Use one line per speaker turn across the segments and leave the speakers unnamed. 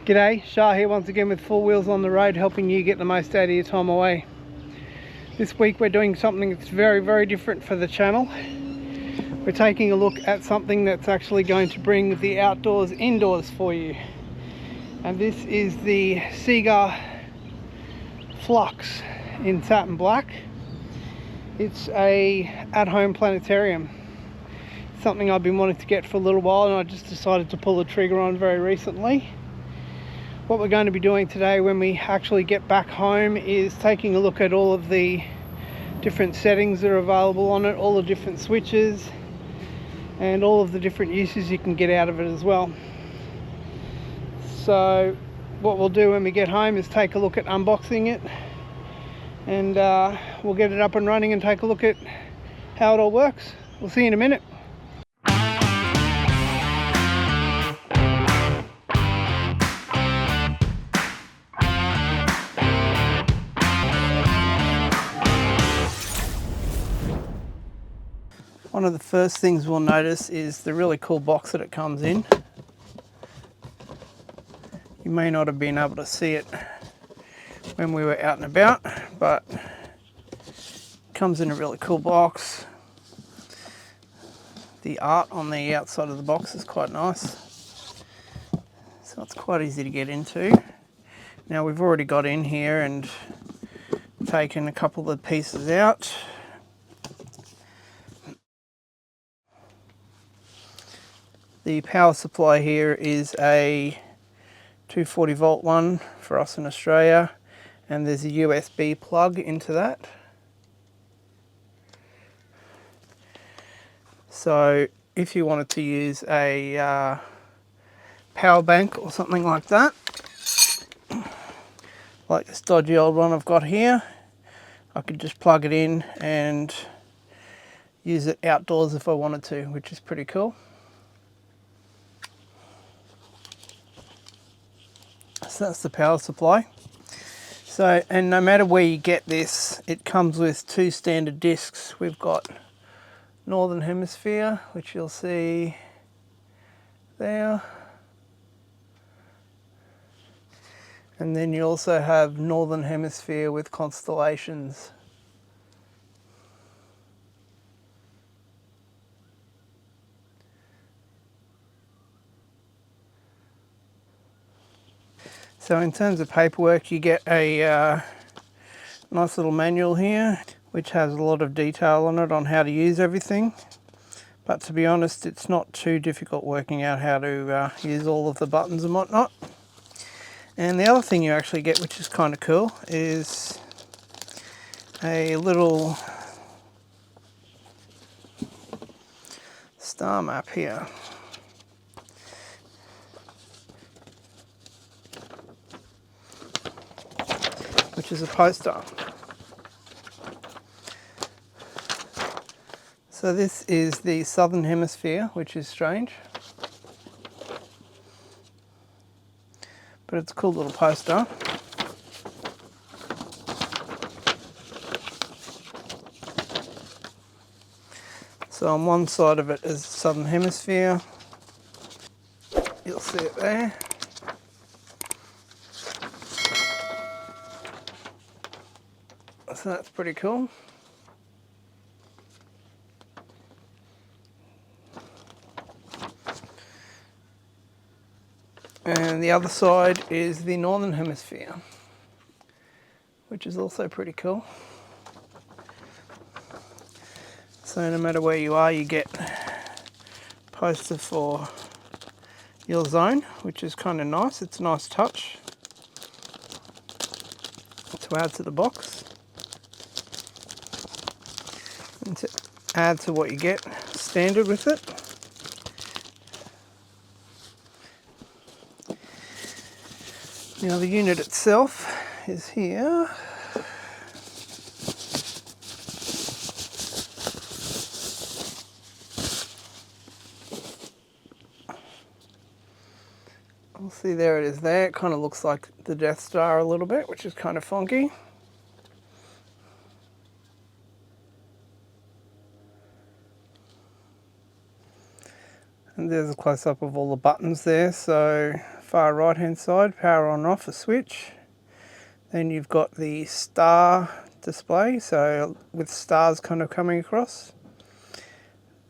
G'day, Shah here once again with Four Wheels on the Road, helping you get the most out of your time away. This week we're doing something that's very different for the channel. We're taking a look at something that's actually going to bring the outdoors indoors for you. And this is the Sega Flux in satin black. It's a at-home planetarium. Something I've been wanting to get for a little while, and I just decided to pull the trigger on very recently. What we're going to be doing today when we actually get back home is taking a look at all of the different settings that are available on it, all the different switches, and all of the different uses you can get out of it as well. So what we'll do when we get home is take a look at unboxing it, and we'll get it up and running and take a look at how it all works. We'll see you in a minute. One of the first things we'll notice is the really cool box that it comes in. You may not have been able to see it when we were out and about, but it comes in a really cool box. The art on the outside of the box is quite nice, so it's quite easy to get into. Now we've already got in here and taken a couple of the pieces out. The power supply here is a 240 volt one for us in Australia, and there's a USB plug into that. So if you wanted to use a power bank or something like that, like this dodgy old one I've got here, I could just plug it in and use it outdoors if I wanted to, which is pretty cool. So that's the power supply. So, and no matter where you get this, it comes with two standard discs. We've got Northern Hemisphere, which you'll see there. And then you also have Northern Hemisphere with constellations. So in terms of paperwork, you get a nice little manual here, which has a lot of detail on it on how to use everything. But to be honest, it's not too difficult working out how to use all of the buttons and whatnot. And the other thing you actually get, which is kind of cool, is a little star map here. Which is a poster. So this is the Southern Hemisphere, which is strange, but it's a cool little poster. So on one side of it is the Southern Hemisphere. You'll see it there. So that's pretty cool. And the other side is the Northern Hemisphere, which is also pretty cool. So no matter where you are, you get a poster for your zone, which is kind of nice. It's a nice touch to add to the box. And to add to what you get standard with it. Now the unit itself is here. We'll see, there it is there. It kind of looks like the Death Star a little bit, which is kind of funky. And there's a close-up of all the buttons there. So far right hand side, power on and off, a switch. Then you've got the star display, so with stars kind of coming across.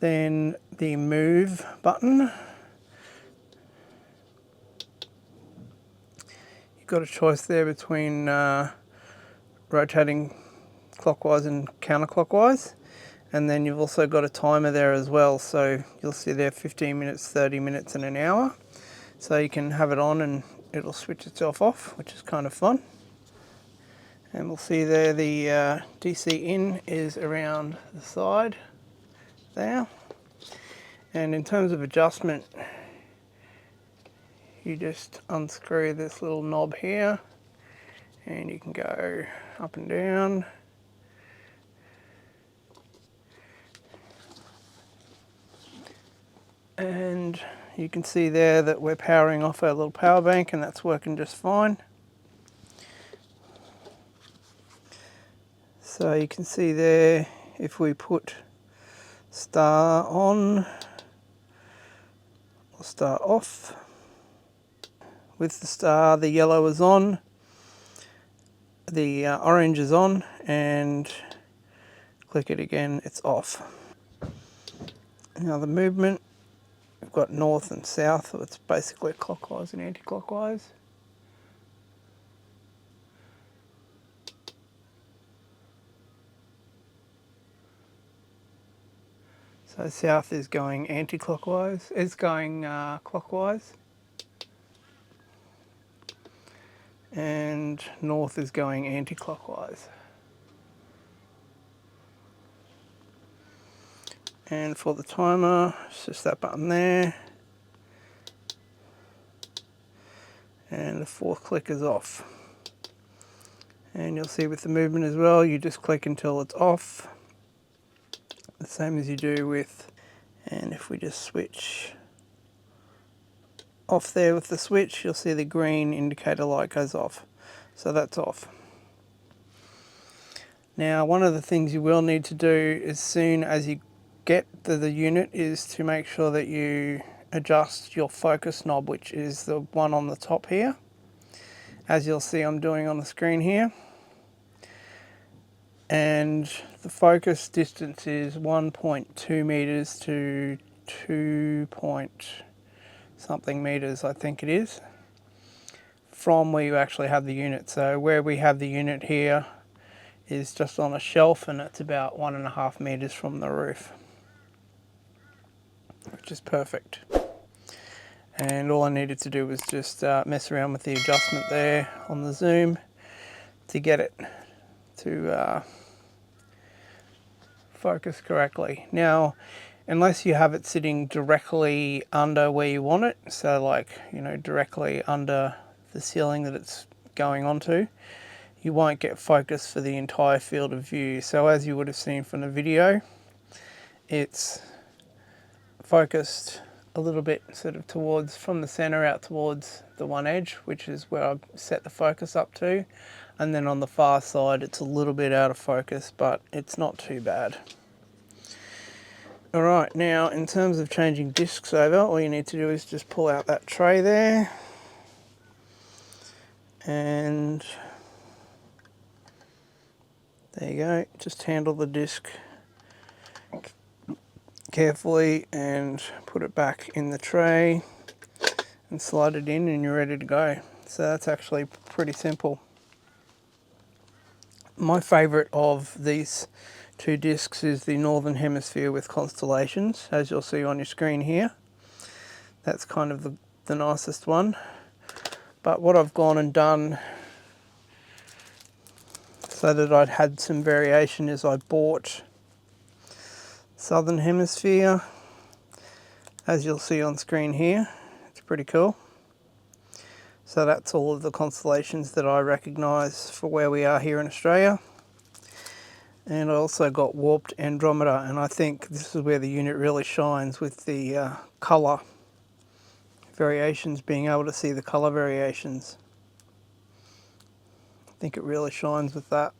Then the move button. You've got a choice there between rotating clockwise and counterclockwise. And then you've also got a timer there as well, so you'll see there 15 minutes, 30 minutes and an hour. So you can have it on and it'll switch itself off, which is kind of fun. And we'll see there the DC in is around the side there. And in terms of adjustment, you just unscrew this little knob here and you can go up and down. And you can see there that we're powering off our little power bank and that's working just fine. So you can see there, if we put star on or star off, with the star the yellow is on, the orange is on, and click it again, it's off. Now the movement, we've got north and south, so it's basically clockwise and anti-clockwise. So south is going anti-clockwise, it's going clockwise. And north is going anti-clockwise. And for the timer, it's just that button there. And the fourth click is off. And you'll see with the movement as well, you just click until it's off. The same as you do with, and if we just switch off there with the switch, you'll see the green indicator light goes off. So that's off. Now, one of the things you will need to do as soon as you get to the unit is to make sure that you adjust your focus knob, which is the one on the top here. As you'll see I'm doing on the screen here. And the focus distance is 1.2 meters to 2 point something meters, I think it is, from where you actually have the unit. So where we have the unit here is just on a shelf and it's about 1.5 meters from the roof, which is perfect. And all I needed to do was just mess around with the adjustment there on the zoom to get it to focus correctly. Now, unless you have it sitting directly under where you want it, so like, you know, directly under the ceiling that it's going onto, you won't get focus for the entire field of view. So as you would have seen from the video, it's focused a little bit sort of towards, from the center out towards the one edge, which is where I've set the focus up to. And then on the far side, it's a little bit out of focus, but it's not too bad. All right, now in terms of changing discs over, all you need to do is just pull out that tray there. And there you go, just handle the disc carefully and put it back in the tray and slide it in and you're ready to go. So that's actually pretty simple. My favourite of these two discs is the Northern Hemisphere with constellations, as you'll see on your screen here. That's kind of the nicest one. But what I've gone and done so that I'd had some variation is I bought Southern Hemisphere, as you'll see on screen here. It's pretty cool. So that's all of the constellations that I recognise for where we are here in Australia. And I also got Warped Andromeda, and I think this is where the unit really shines with the colour variations, being able to see the colour variations. I think it really shines with that.